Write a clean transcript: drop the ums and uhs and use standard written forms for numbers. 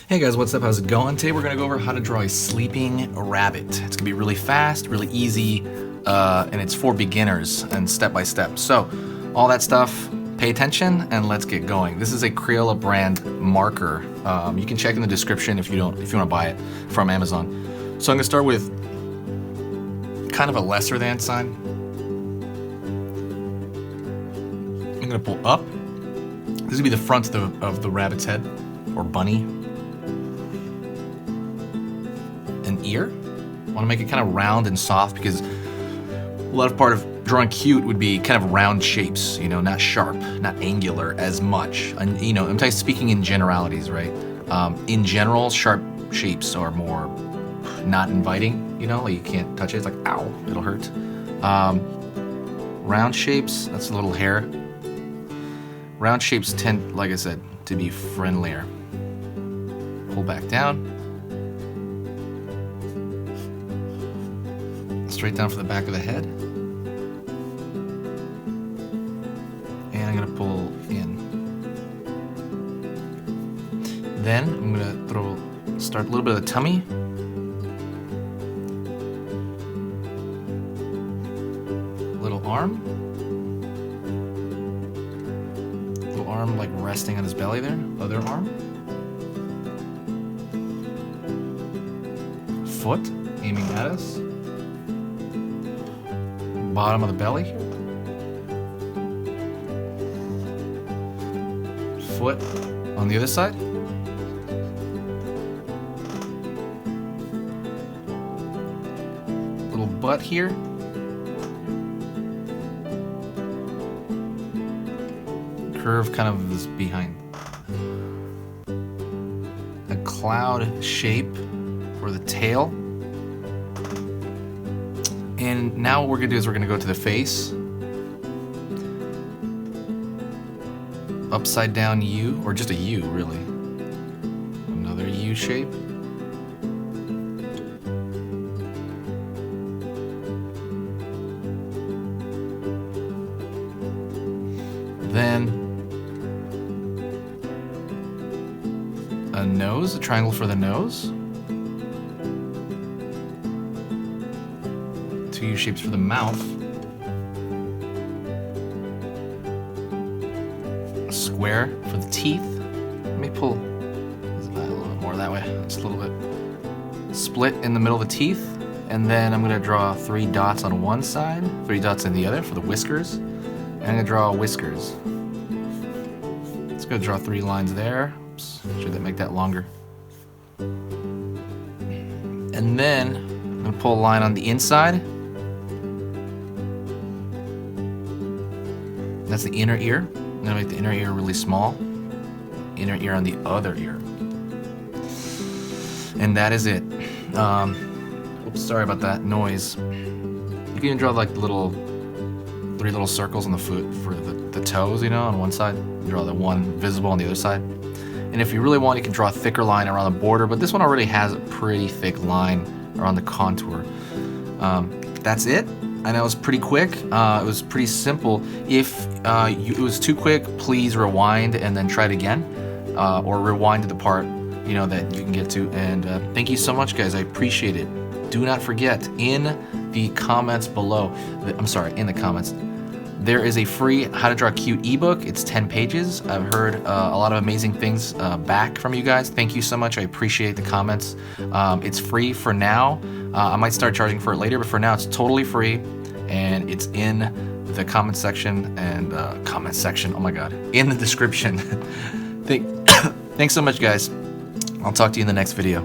Hey guys, what's up? How's it going? Today we're gonna go over how to draw a sleeping rabbit. It's gonna be really fast, really easy, and it's for beginners and step by step. So, all that stuff, pay attention and let's get going. This is a Crayola brand marker. You can check in the description if you want to buy it from Amazon. So I'm gonna start with kind of a lesser than sign. I'm gonna pull up. This is gonna be the front of the rabbit's head or bunny. An ear. I want to make it kind of round and soft because a lot of part of drawing cute would be kind of round shapes, you know, not sharp, not angular as much. And you know, I'm speaking in generalities, right? In general, sharp shapes are more not inviting, you know, like you can't touch it. It's like, ow, it'll hurt. Round shapes, that's a little hair. Round shapes tend, like I said, to be friendlier. Pull back down. Straight down for the back of the head. And I'm gonna pull in. Then I'm gonna start a little bit of the tummy. Little arm. Little arm like resting on his belly there. Other arm. Foot aiming at us. Bottom of the belly. Foot on the other side. Little butt here. Curve kind of is behind. A cloud shape for the tail. And now what we're gonna do is we're gonna go to the face. Upside down U, or just a U really. Another U shape. Then a nose, a triangle for the nose. Two U shapes for the mouth. A square for the teeth. Let me pull a little bit more that way. Just a little bit. Split in the middle of the teeth. And then I'm gonna draw 3 dots on one side, 3 dots on the other for the whiskers. And I'm gonna draw whiskers. Let's go draw 3 lines there. Oops, should I make that longer? And then I'm gonna pull a line on the inside. That's the inner ear. I'm gonna make the inner ear really small. Inner ear on the other ear. And that is it. Oops, sorry about that noise. You can even draw like 3 little circles on the foot for the toes, you know, on one side. Draw the one visible on the other side. And if you really want, you can draw a thicker line around the border, but this one already has a pretty thick line around the contour. That's it. I know it was pretty quick. It was pretty simple. If it was too quick, please rewind and then try it again, or rewind to the part that you can get to. And thank you so much, guys. I appreciate it. Do not forget, in the comments below, in the comments, there is a free How to Draw Cute ebook. It's 10 pages. I've heard a lot of amazing things back from you guys. Thank you so much. I appreciate the comments. It's free for now. I might start charging for it later, but for now it's totally free, and it's in the comment section and oh my god, in the description. Thanks so much, guys. I'll talk to you in the next video.